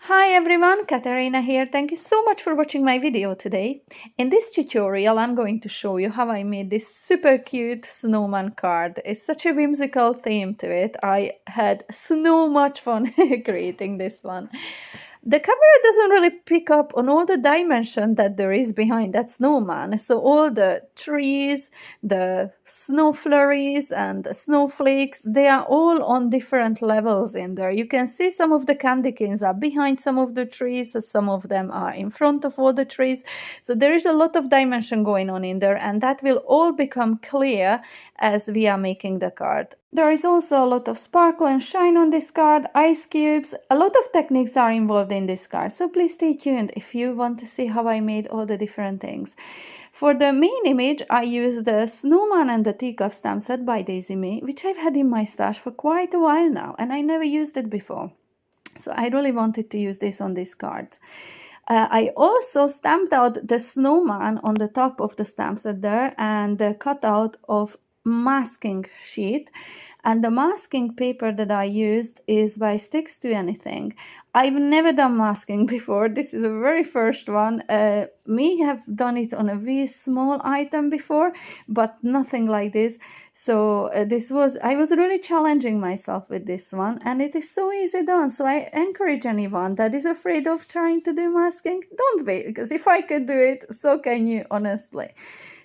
Hi everyone, Katarina here. Thank you so much for watching my video today. In this tutorial, I'm going to show you how I made this super cute snowman card. It's such a whimsical theme to it. I had so much fun creating this one. The camera doesn't really pick up on all the dimension that there is behind that snowman. So all the trees, the snow flurries and the snowflakes, they are all on different levels in there. You can see some of the candy canes are behind some of the trees, some of them are in front of all the trees. So there is a lot of dimension going on in there, and that will all become clear as we are making the card. There is also a lot of sparkle and shine on this card, ice cubes. A lot of techniques are involved in this card, so please stay tuned if you want to see how I made all the different things. For the main image, I used the snowman and the teacup stamp set by Daisy Mae, which I've had in my stash for quite a while now, and I never used it before. So I really wanted to use this on this card. I also stamped out the snowman on the top of the stamp set there and the cutout of masking sheet, and the masking paper that I used is by Sticks to Anything. I've never done masking before. This is the very first one. May have done it on a very small item before, but nothing like this. So I was really challenging myself with this one, and it is so easy done. So I encourage anyone that is afraid of trying to do masking, don't be, because if I could do it, so can you, honestly.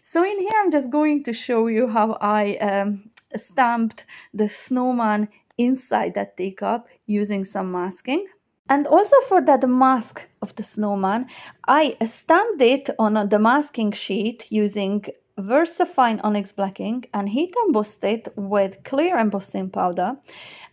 So in here, I'm just going to show you how I stamped the snowman inside that teacup using some masking. And also for that mask of the snowman, I stamped it on the masking sheet using VersaFine Onyx Blacking and heat embossed it with clear embossing powder.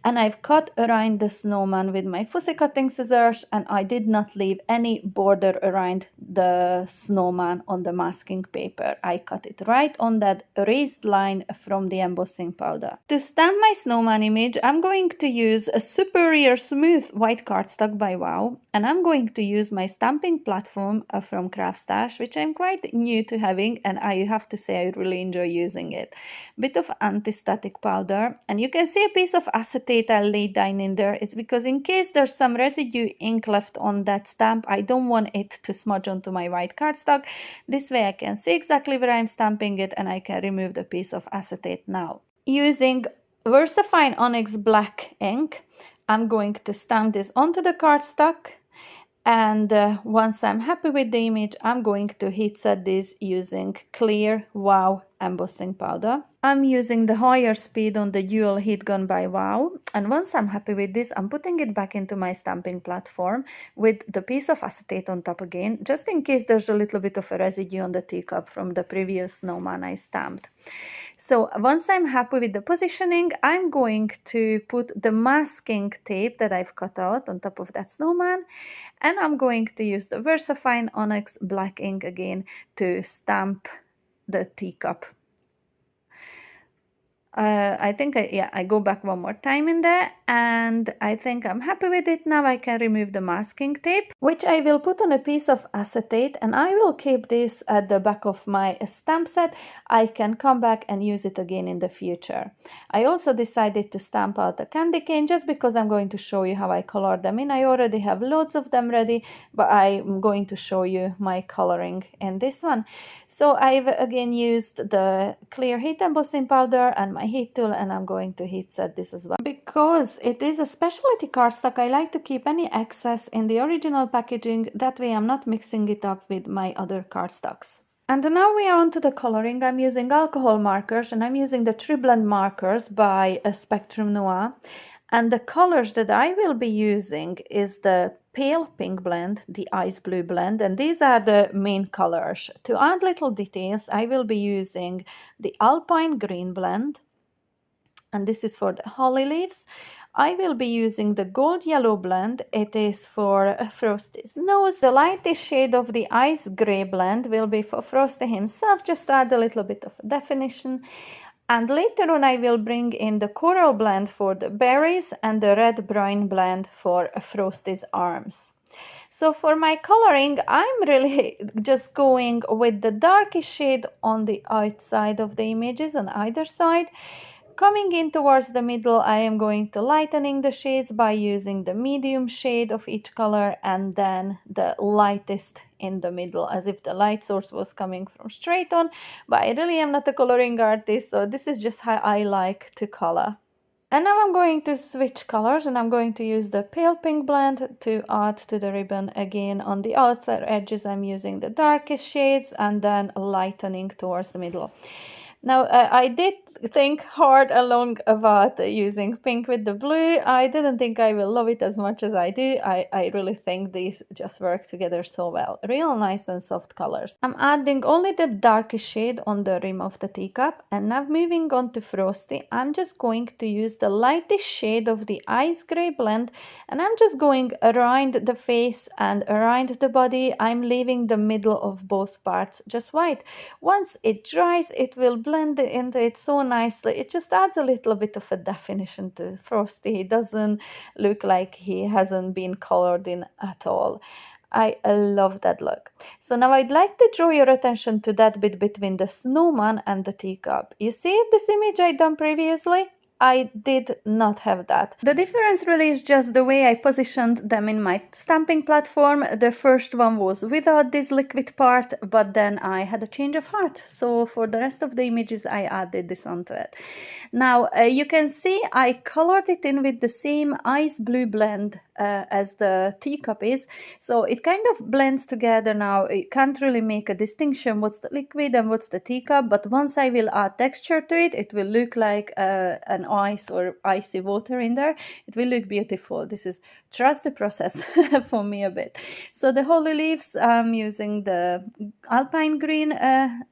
And I've cut around the snowman with my fussy cutting scissors, and I did not leave any border around the snowman on the masking paper. I cut it right on that raised line from the embossing powder. To stamp my snowman image, I'm going to use a Superior Smooth white cardstock by Wow, and I'm going to use my stamping platform from Craft Stash, which I'm quite new to having, and I have to say I really enjoy using it. Bit of anti-static powder, and you can see a piece of acetate I laid down in there. It's because in case there's some residue ink left on that stamp, I don't want it to smudge onto my white cardstock. This way I can see exactly where I'm stamping it, and I can remove the piece of acetate now. Using VersaFine Onyx Black ink, I'm going to stamp this onto the cardstock. And once I'm happy with the image, I'm going to heat set this using clear Wow embossing powder. I'm using the higher speed on the dual heat gun by Wow. And once I'm happy with this, I'm putting it back into my stamping platform with the piece of acetate on top again, just in case there's a little bit of a residue on the teacup from the previous snowman I stamped. So once I'm happy with the positioning, I'm going to put the masking tape that I've cut out on top of that snowman, and I'm going to use the VersaFine Onyx Black ink again to stamp the teacup. I think I go back one more time in there, and I think I'm happy with it. Now I can remove the masking tape, which I will put on a piece of acetate, and I will keep this at the back of my stamp set. I can come back and use it again in the future. I also decided to stamp out a candy cane just because I'm going to show you how I color them in. I already have loads of them ready, but I'm going to show you my coloring in this one. So I've again used the clear heat embossing powder and my heat tool, and I'm going to heat set this as well. Because it is a specialty cardstock, I like to keep any excess in the original packaging. That way I'm not mixing it up with my other cardstocks. And now we are on to the coloring. I'm using alcohol markers, and I'm using the Tree Blend markers by Spectrum Noir. And the colors that I will be using is the pale pink blend, the ice blue blend, and these are the main colors. To add little details, I will be using the alpine green blend, and this is for the holly leaves. I will be using the gold yellow blend. It is for Frosty's nose. The lightest shade of the ice gray blend will be for Frosty himself, just to add a little bit of definition. And later on I will bring in the coral blend for the berries and the red brine blend for Frosty's arms. So for my coloring, I'm really just going with the darkest shade on the outside of the images on either side, coming in towards the middle, I am going to lightening the shades by using the medium shade of each color and then the lightest in the middle, as if the light source was coming from straight on. But I really am not a coloring artist, so this is just how I like to color. And now I'm going to switch colors and I'm going to use the pale pink blend to add to the ribbon. Again, on the outside edges I'm using the darkest shades and then lightening towards the middle. Now I did think hard and long about using pink with the blue. I didn't think I will love it as much as I do. I really think these just work together so well. Real nice and soft colors. I'm adding only the darkest shade on the rim of the teacup, and now moving on to Frosty, I'm just going to use the lightest shade of the ice gray blend, and I'm just going around the face and around the body. I'm leaving the middle of both parts just white. Once it dries, it will blend into it so nicely. It just adds a little bit of a definition to Frosty. He doesn't look like he hasn't been colored in at all. I love that look. So now I'd like to draw your attention to that bit between the snowman and the teacup. You see this image I done previously? I did not have that. The difference really is just the way I positioned them in my stamping platform. The first one was without this liquid part, but then I had a change of heart. So for the rest of the images, I added this onto it. Now you can see I colored it in with the same ice blue blend as the teacup is. So it kind of blends together now. It can't really make a distinction what's the liquid and what's the teacup, but once I will add texture to it, it will look like an ice or icy water in there. It will look beautiful. This is trust the process for me a bit. So the holly leaves, I'm using the alpine green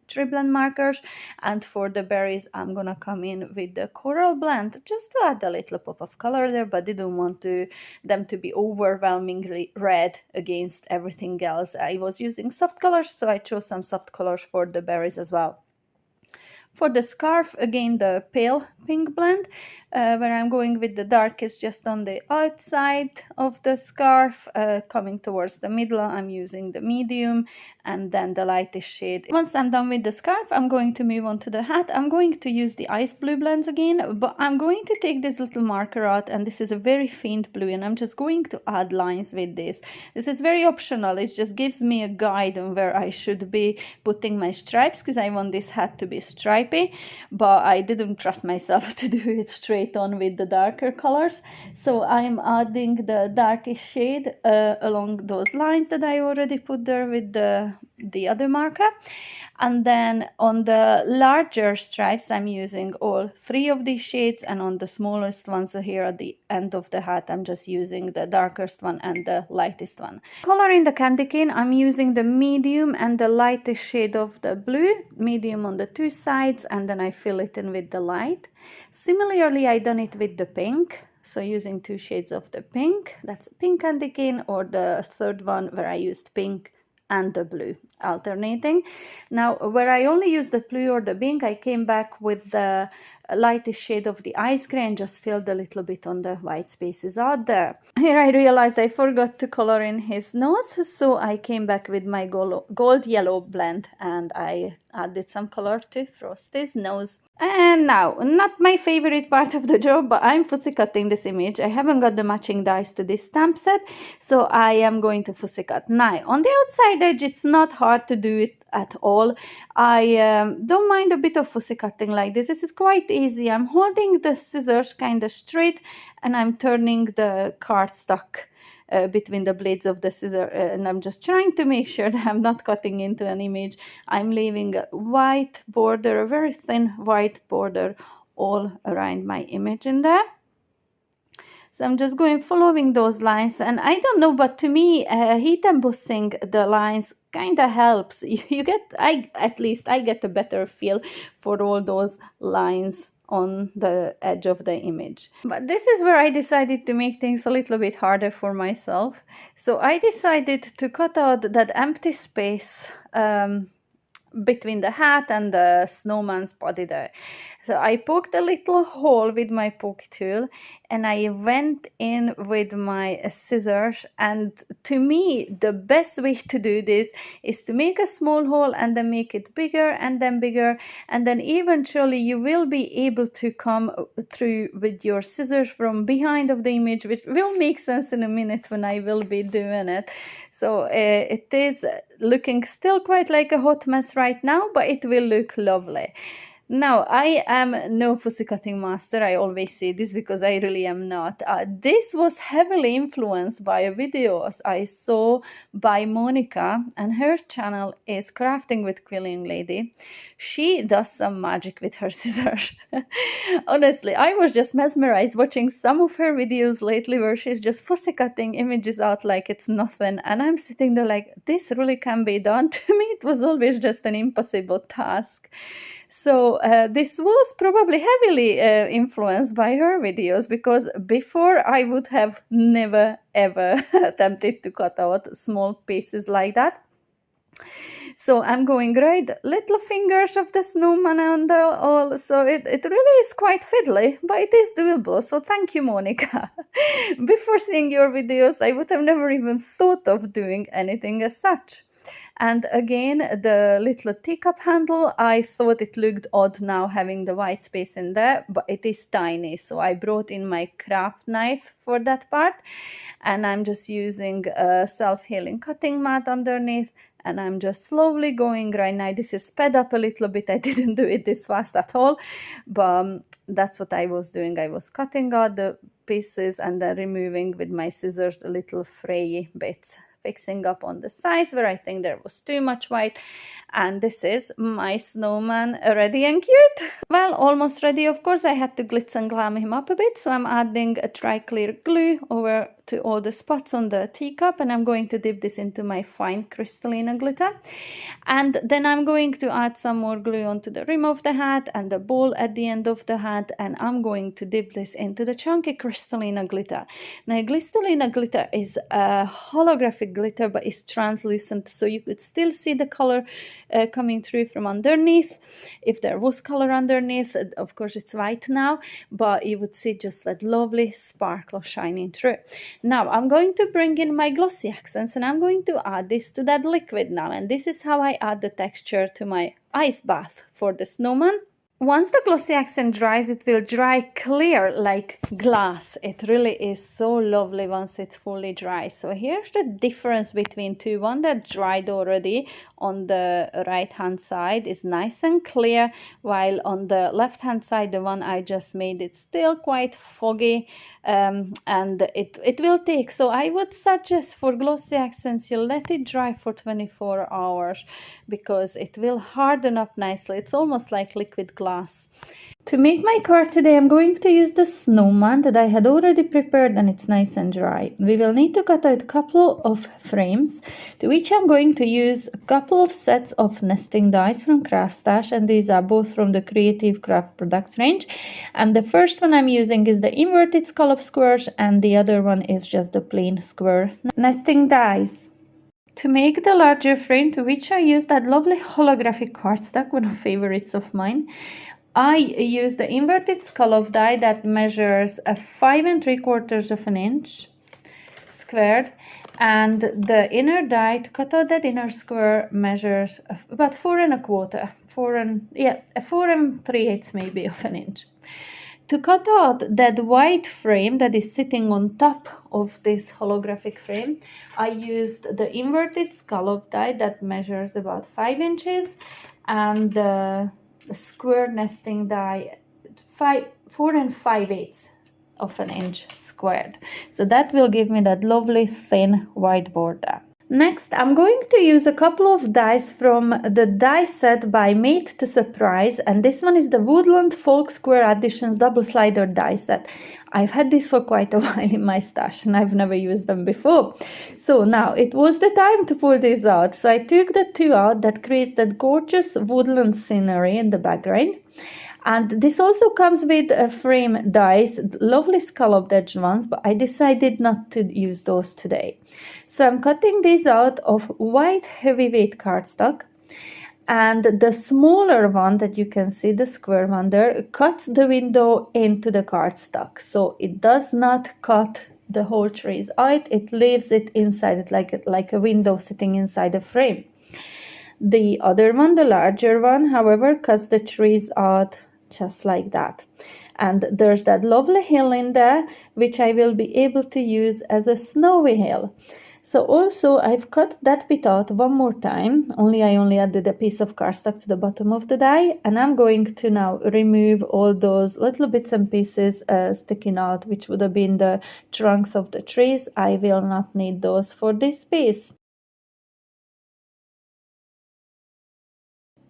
Tribblend markers, and for the berries I'm gonna come in with the coral blend just to add a little pop of color there, but didn't want them to be overwhelmingly red against everything else. I was using soft colors, so I chose some soft colors for the berries as well. For the scarf, again the pale pink blend, where I'm going with the darkest just on the outside of the scarf, coming towards the middle I'm using the medium, and then the lightest shade. Once I'm done with the scarf, I'm going to move on to the hat. I'm going to use the ice blue blends again, but I'm going to take this little marker out, and this is a very faint blue, and I'm just going to add lines with this. This is very optional. It just gives me a guide on where I should be putting my stripes, because I want this hat to be stripy, but I didn't trust myself to do it straight on with the darker colors. So I'm adding the darkest shade along those lines that I already put there with the other marker. And then on the larger stripes, I'm using all three of these shades, and on the smallest ones here at the end of the hat, I'm just using the darkest one and the lightest one. Coloring the candy cane, I'm using the medium and the lightest shade of the blue, medium on the two sides, and then I fill it in with the light. Similarly, I done it with the pink. So using two shades of the pink, that's pink candy cane, or the third one where I used pink and the blue, alternating. Now, where I only used the blue or the pink, I came back with the lightest shade of the ice gray and just filled a little bit on the white spaces out there. Here I realized I forgot to color in his nose, so I came back with my gold yellow blend and I added some color to Frosty's nose. And now, not my favorite part of the job, but I'm fussy cutting this image. I haven't got the matching dies to this stamp set, so I am going to fussy cut. Now, on the outside edge, it's not hard to do it at all. I don't mind a bit of fussy cutting like this. This is quite easy. I'm holding the scissors kind of straight and I'm turning the cardstock between the blades of the scissor, and I'm just trying to make sure that I'm not cutting into an image. I'm leaving a white border, a very thin white border all around my image in there. So I'm just going following those lines, and I don't know, but to me heat embossing the lines kind of helps. You get, at least I get a better feel for all those lines on the edge of the image. But this is where I decided to make things a little bit harder for myself. So I decided to cut out that empty space between the hat and the snowman's body there. So I poked a little hole with my poke tool and I went in with my scissors. And to me, the best way to do this is to make a small hole and then make it bigger and then bigger. And then eventually you will be able to come through with your scissors from behind of the image, which will make sense in a minute when I will be doing it. So it is looking still quite like a hot mess right now, but it will look lovely. Now, I am no fussy cutting master. I always say this because I really am not. This was heavily influenced by videos I saw by Monica, and her channel is Crafting with Quilling Lady. She does some magic with her scissors. Honestly, I was just mesmerized watching some of her videos lately where she's just fussy cutting images out like it's nothing. And I'm sitting there like, this really can be done. To me, it was always just an impossible task. So this was probably heavily influenced by her videos, because before I would have never ever attempted to cut out small pieces like that. So I'm going right little fingers of the snowman and all. So it really is quite fiddly, but it is doable. So thank you, Monica. Before seeing your videos, I would have never even thought of doing anything as such. And again, the little teacup handle, I thought it looked odd now having the white space in there, but it is tiny. So I brought in my craft knife for that part, and I'm just using a self-healing cutting mat underneath, and I'm just slowly going right now. This is sped up a little bit. I didn't do it this fast at all, but that's what I was doing. I was cutting out the pieces and then removing with my scissors the little fray bits, fixing up on the sides where I think there was too much white. And this is my snowman ready and cute. Well, almost ready. Of course, I had to glitz and glam him up a bit, so I'm adding a tri-clear glue over to all the spots on the teacup, and I'm going to dip this into my fine crystalline glitter. And then I'm going to add some more glue onto the rim of the hat and the ball at the end of the hat, and I'm going to dip this into the chunky crystalline glitter. Now, crystalline glitter is a holographic glitter, but it's translucent, so you could still see the color coming through from underneath. If there was color underneath, of course it's white now, but you would see just that lovely sparkle shining through. Now I'm going to bring in my glossy accents, and I'm going to add this to that liquid now, and this is how I add the texture to my ice bath for the snowman. Once the glossy accent dries, it will dry clear like glass. It really is so lovely once it's fully dry. So here's the difference between two. One that dried already on the right hand side is nice and clear, while on the left hand side, the one I just made, it's still quite foggy, and it will take. So I would suggest for glossy accents you let it dry for 24 hours because it will harden up nicely. It's almost like liquid glass. To make my card today, I'm going to use the snowman that I had already prepared, and it's nice and dry. We will need to cut out a couple of frames, to which I'm going to use a couple of sets of nesting dies from Craft Stash, and these are both from the Creative Craft Products range. And the first one I'm using is the inverted scallop squares, and the other one is just the plain square nesting dies. To make the larger frame, to which I use that lovely holographic cardstock, one of favorites of mine, I use the inverted scallop die that measures a 5 3/4 of an inch squared, and the inner die to cut out that inner square measures about 4 1/4, 4 3/8 maybe of an inch. To cut out that white frame that is sitting on top of this holographic frame, I used the inverted scallop die that measures about 5 inches, and the square nesting die 4 5/8 of an inch squared. So that will give me that lovely thin white border. Next, I'm going to use a couple of dies from the die set by Made to Surprise, and this one is the Woodland Folk Square Additions Double Slider die set. I've had this for quite a while in my stash, and I've never used them before. So now it was the time to pull these out. So I took the two out that creates that gorgeous woodland scenery in the background. And this also comes with a frame dies, lovely scalloped edged ones, but I decided not to use those today. So I'm cutting these out of white heavyweight cardstock. And the smaller one that you can see, the square one there, cuts the window into the cardstock. So it does not cut the whole trees out, it leaves it inside it like a window sitting inside a frame. The other one, the larger one, however, cuts the trees out just like that. And there's that lovely hill in there, which I will be able to use as a snowy hill. So also I've cut that bit out one more time, I only added a piece of cardstock to the bottom of the die, and I'm going to now remove all those little bits and pieces sticking out, which would have been the trunks of the trees. I will not need those for this piece.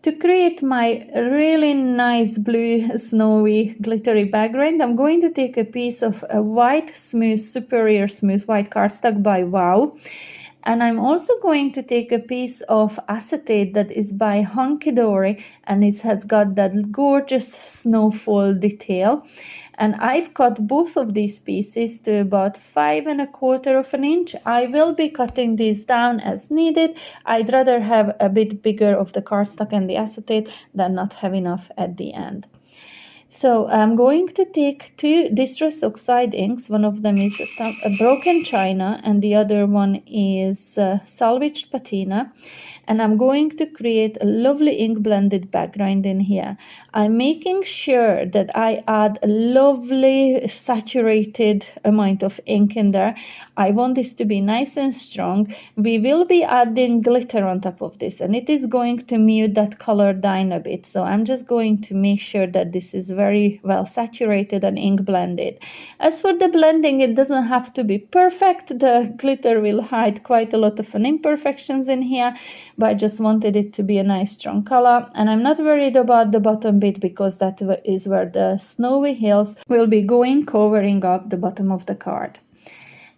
To create my really nice blue snowy glittery background, I'm going to take a piece of a white smooth, superior smooth white cardstock by Wow. And I'm also going to take a piece of acetate that is by Hunky Dory, and it has got that gorgeous snowfall detail. And I've cut both of these pieces to about 5¼ of an inch. I will be cutting these down as needed. I'd rather have a bit bigger of the cardstock and the acetate than not have enough at the end. So I'm going to take two Distress Oxide inks. One of them is a Broken China and the other one is Salvaged Patina. And I'm going to create a lovely ink blended background in here. I'm making sure that I add a lovely saturated amount of ink in there. I want this to be nice and strong. We will be adding glitter on top of this, and it is going to mute that color down a bit. So I'm just going to make sure that this is very well saturated and ink blended. As for the blending, it doesn't have to be perfect. The glitter will hide quite a lot of imperfections in here, but I just wanted it to be a nice strong color. And I'm not worried about the bottom bit because that is where the snowy hills will be going, covering up the bottom of the card.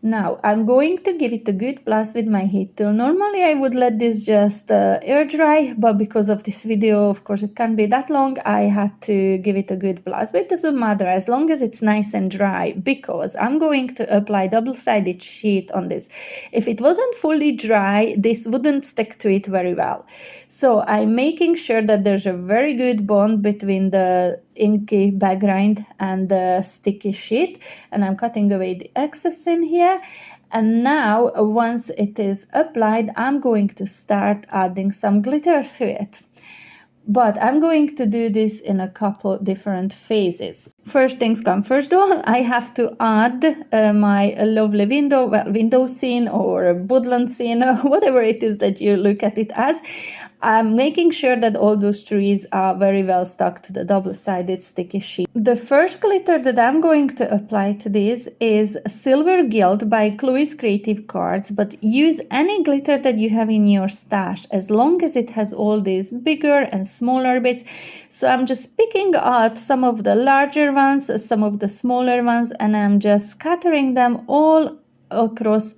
Now I'm going to give it a good blast with my heat tool. Normally I would let this just air dry, but because of this video, of course it can't be that long, I had to give it a good blast. But it doesn't matter as long as it's nice and dry, because I'm going to apply double-sided sheet on this. If it wasn't fully dry, this wouldn't stick to it very well. So I'm making sure that there's a very good bond between the inky background and the sticky sheet, and I'm cutting away the excess in here. And now once it is applied, I'm going to start adding some glitter to it. But I'm going to do this in a couple different phases. First things come first though, I have to add my lovely window scene or woodland scene, or whatever it is that you look at it as. I'm making sure that all those trees are very well stuck to the double-sided sticky sheet. The first glitter that I'm going to apply to this is Silver Gilt by Chloe's Creative Cards, but use any glitter that you have in your stash as long as it has all these bigger and smaller bits. So I'm just picking out some of the larger ones, some of the smaller ones, and I'm just scattering them all across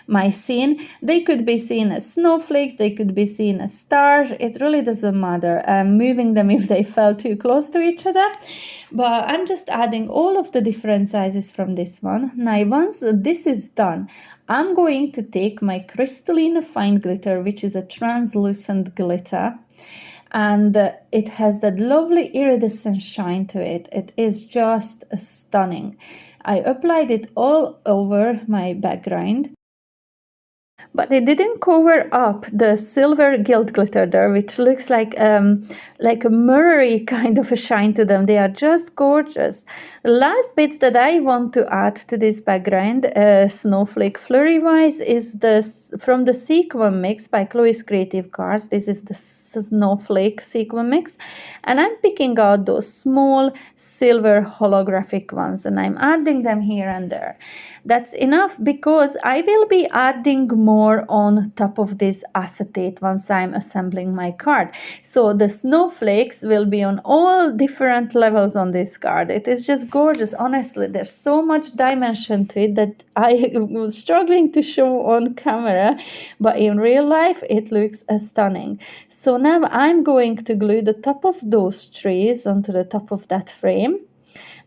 my scene. They could be seen as snowflakes, they could be seen as stars, it really doesn't matter. I'm moving them if they fell too close to each other, but I'm just adding all of the different sizes from this one. Now once this is done, I'm going to take my crystalline fine glitter, which is a translucent glitter, and it has that lovely iridescent shine to it. It is just stunning. I applied it all over my background, but it didn't cover up the silver gilt glitter there, which looks like a mirrory kind of a shine to them. They are just gorgeous. The last bits that I want to add to this background, snowflake flurry wise, is from the sequin mix by Chloe's Creative Cards. This is the snowflake sequin mix, and I'm picking out those small silver holographic ones, and I'm adding them here and there. That's enough because I will be adding more on top of this acetate once I'm assembling my card. So the snowflakes will be on all different levels on this card. It is just gorgeous. Honestly, there's so much dimension to it that I was struggling to show on camera, but in real life it looks stunning. So now I'm going to glue the top of those trees onto the top of that frame,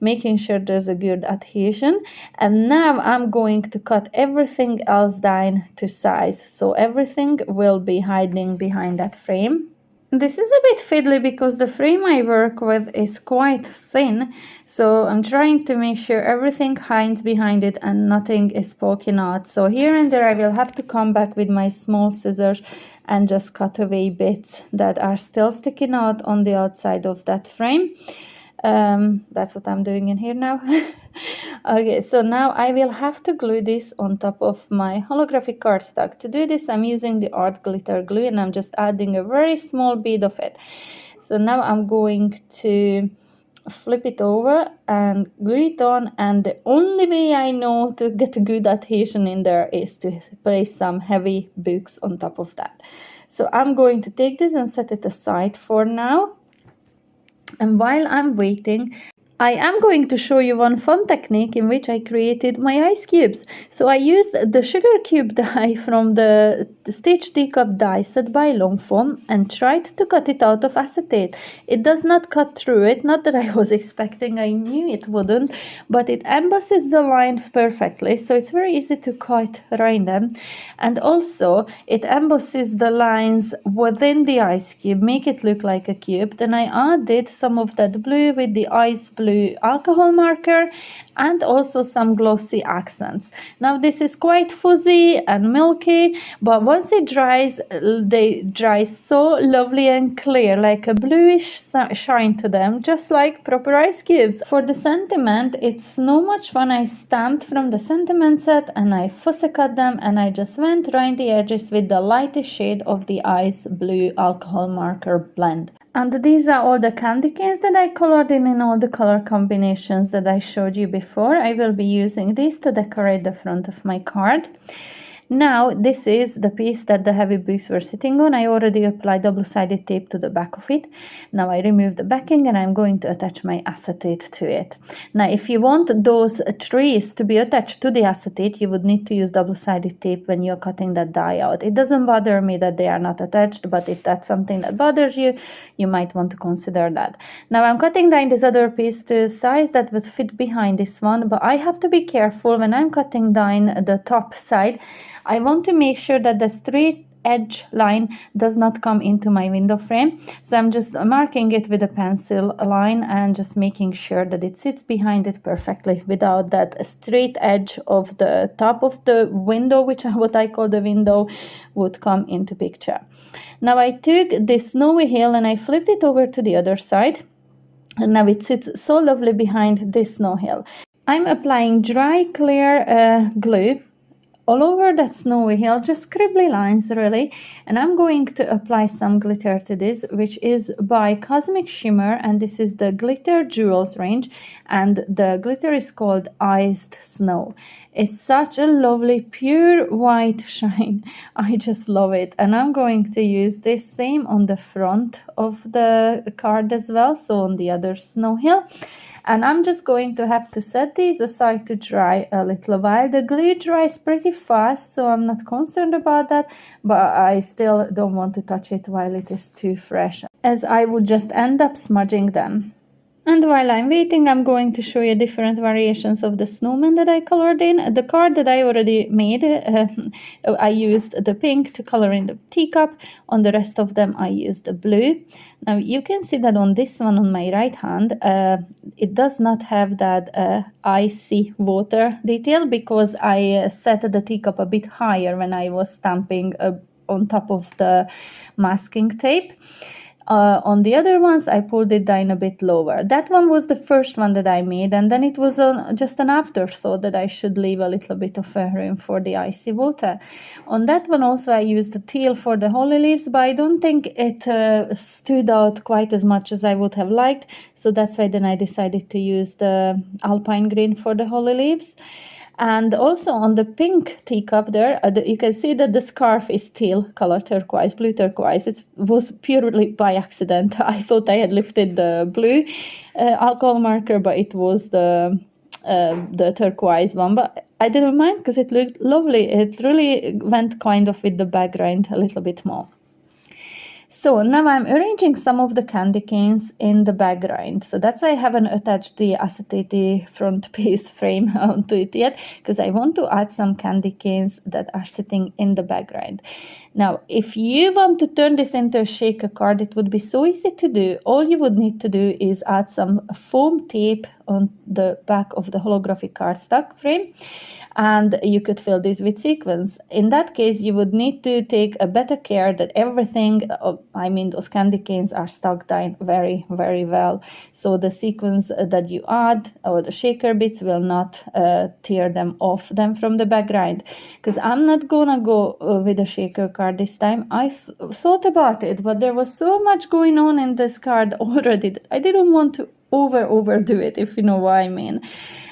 making sure there's a good adhesion. And now I'm going to cut everything else down to size, so everything will be hiding behind that frame. This is a bit fiddly because the frame I work with is quite thin, so I'm trying to make sure everything hides behind it and nothing is poking out. So here and there I will have to come back with my small scissors and just cut away bits that are still sticking out on the outside of that frame. That's what I'm doing in here now. Okay, so now I will have to glue this on top of my holographic cardstock. To do this, I'm using the art glitter glue and I'm just adding a very small bit of it. So now I'm going to flip it over and glue it on, and the only way I know to get a good adhesion in there is to place some heavy books on top of that. So I'm going to take this and set it aside for now. And while I'm waiting, I am going to show you one fun technique in which I created my ice cubes. So I used the sugar cube die from the Stitch teacup die set by Longform and tried to cut it out of acetate. It does not cut through it, not that I was expecting, I knew it wouldn't, but it embosses the line perfectly, so it's very easy to cut around them. And also it embosses the lines within the ice cube, make it look like a cube. Then I added some of that blue with the ice blue alcohol marker and also some glossy accents. Now this is quite fuzzy and milky, but once it dries, they dry so lovely and clear, like a bluish shine to them, just like proper ice cubes. For the sentiment, it's no much fun. I stamped from the sentiment set and I fussy cut them, and I just went around the edges with the lightest shade of the ice blue alcohol marker blend. And these are all the candy canes that I colored in all the color combinations that I showed you before. I will be using these to decorate the front of my card. Now this is the piece that the heavy books were sitting on. I already applied double-sided tape to the back of it. Now I remove the backing and I'm going to attach my acetate to it. Now if you want those trees to be attached to the acetate, you would need to use double-sided tape when you're cutting that die out. It doesn't bother me that they are not attached, but if that's something that bothers you, you might want to consider that. Now I'm cutting down this other piece to a size that would fit behind this one, but I have to be careful when I'm cutting down the top side. I want to make sure that the straight edge line does not come into my window frame. So I'm just marking it with a pencil line and just making sure that it sits behind it perfectly without that straight edge of the top of the window, which is what I call the window, would come into picture. Now I took this snowy hill and I flipped it over to the other side. And now it sits so lovely behind this snow hill. I'm applying dry clear glue all over that snowy hill, just scribbly lines really, and I'm going to apply some glitter to this, which is by Cosmic Shimmer, and this is the Glitter Jewels range, and the glitter is called Iced Snow. It's such a lovely pure white shine. I just love it, and I'm going to use this same on the front of the card as well, so on the other snow hill. And I'm just going to have to set these aside to dry a little while. The glue dries pretty fast, so I'm not concerned about that, but I still don't want to touch it while it is too fresh, as I would just end up smudging them. And while I'm waiting, I'm going to show you different variations of the snowman that I colored in. The card that I already made, I used the pink to color in the teacup. On the rest of them, I used the blue. Now, you can see that on this one on my right hand, it does not have that icy water detail because I set the teacup a bit higher when I was stamping on top of the masking tape. On the other ones, I pulled it down a bit lower. That one was the first one that I made, and then it was just an afterthought that I should leave a little bit of room for the icy water. On that one also, I used the teal for the holly leaves, but I don't think it stood out quite as much as I would have liked, so that's why then I decided to use the alpine green for the holly leaves. And also on the pink teacup there, you can see that the scarf is teal color, turquoise, blue turquoise. It was purely by accident. I thought I had lifted the blue alcohol marker, but it was the turquoise one. But I didn't mind because it looked lovely. It really went kind of with the background a little bit more. So now I'm arranging some of the candy canes in the background. So that's why I haven't attached the acetate front piece frame onto it yet, because I want to add some candy canes that are sitting in the background. Now, if you want to turn this into a shaker card, it would be so easy to do. All you would need to do is add some foam tape on the back of the holographic cardstock frame, and you could fill this with sequins. In that case, you would need to take a better care that everything, those candy canes are stuck down very, very well. So the sequins that you add, or the shaker bits, will not tear them off them from the background. Because I'm not gonna go with a shaker card this time. I thought about it, but there was so much going on in this card already that I didn't want to overdo it, if you know what I mean.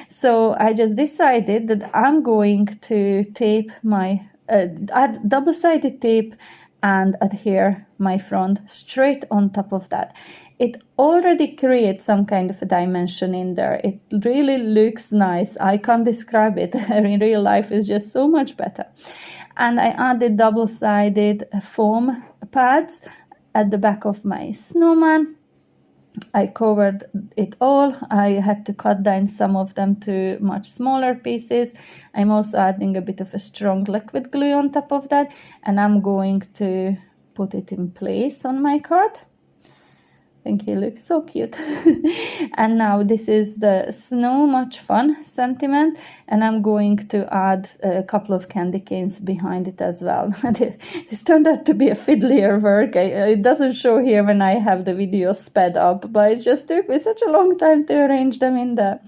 So I just decided that I'm going to tape my, add double-sided tape and adhere my front straight on top of that. It already creates some kind of a dimension in there. It really looks nice. I can't describe it. In real life, it's just so much better. And I added double-sided foam pads at the back of my snowman. I covered it all. I had to cut down some of them to much smaller pieces. I'm also adding a bit of a strong liquid glue on top of that, and I'm going to put it in place on my card. I think he looks so cute. And now this is the Snow Much Fun sentiment, and I'm going to add a couple of candy canes behind it as well. This turned out to be a fiddlier work. It doesn't show here when I have the video sped up, but it just took me such a long time to arrange them in there.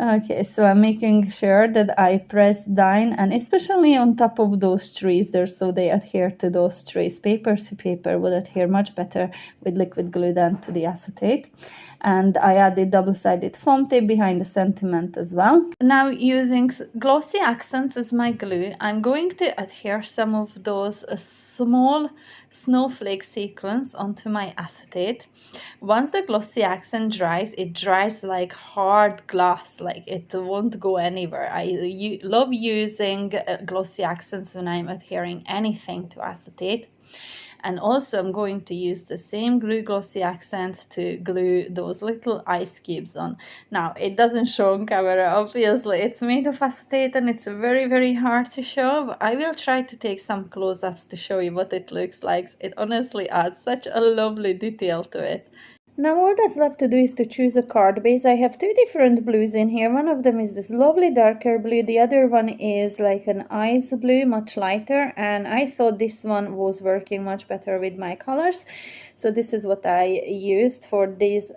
Okay, so I'm making sure that I press down, and especially on top of those trees there, so they adhere to those trees. Paper to paper would adhere much better with liquid glue than to the acetate. And I added double-sided foam tape behind the sentiment as well. Now, using glossy accents as my glue, I'm going to adhere some of those small snowflake sequins onto my acetate. Once the glossy accent dries, it dries like hard glass, like it won't go anywhere. I love using glossy accents when I'm adhering anything to acetate. And also I'm going to use the same glue glossy accents to glue those little ice cubes on. Now, it doesn't show on camera, obviously. It's made of acetate and it's very, very hard to show, but I will try to take some close-ups to show you what it looks like. It honestly adds such a lovely detail to it. Now all that's left to do is to choose a card base. I have two different blues in here. One of them is this lovely darker blue. The other one is like an ice blue, much lighter. And I thought this one was working much better with my colors. So this is what I used for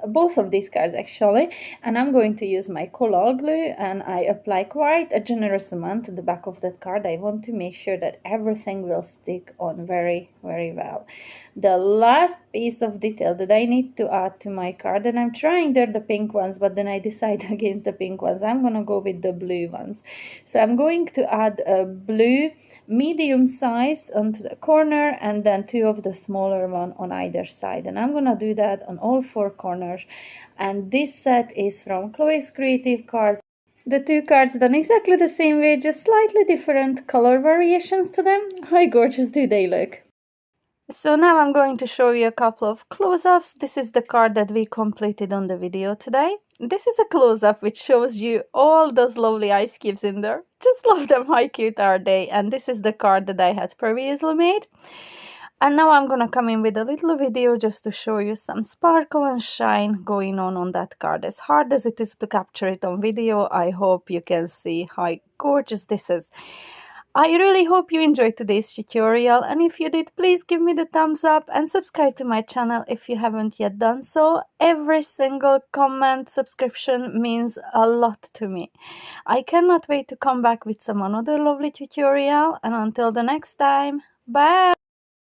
both of these cards actually. And I'm going to use my collal glue, and I apply quite a generous amount to the back of that card. I want to make sure that everything will stick on very, very well. The last piece of detail that I need to add to my card, and I'm trying there the pink ones, but then I decide against the pink ones. I'm gonna go with the blue ones. So I'm going to add a blue medium sized onto the corner, and then two of the smaller one on either side, and I'm gonna do that on all four corners. And this set is from Chloe's Creative Cards. The two cards done exactly the same way, just slightly different color variations to them. How gorgeous do they look? So now I'm going to show you a couple of close-ups. This is the card that we completed on the video today. This is a close-up which shows you all those lovely ice cubes in there. Just love them, how cute are they? And this is the card that I had previously made. And now I'm gonna come in with a little video just to show you some sparkle and shine going on that card. As hard as it is to capture it on video, I hope you can see how gorgeous this is. I really hope you enjoyed today's tutorial, and if you did, please give me the thumbs up and subscribe to my channel if you haven't yet done so. Every single comment, subscription means a lot to me. I cannot wait to come back with some another lovely tutorial, and until the next time, bye!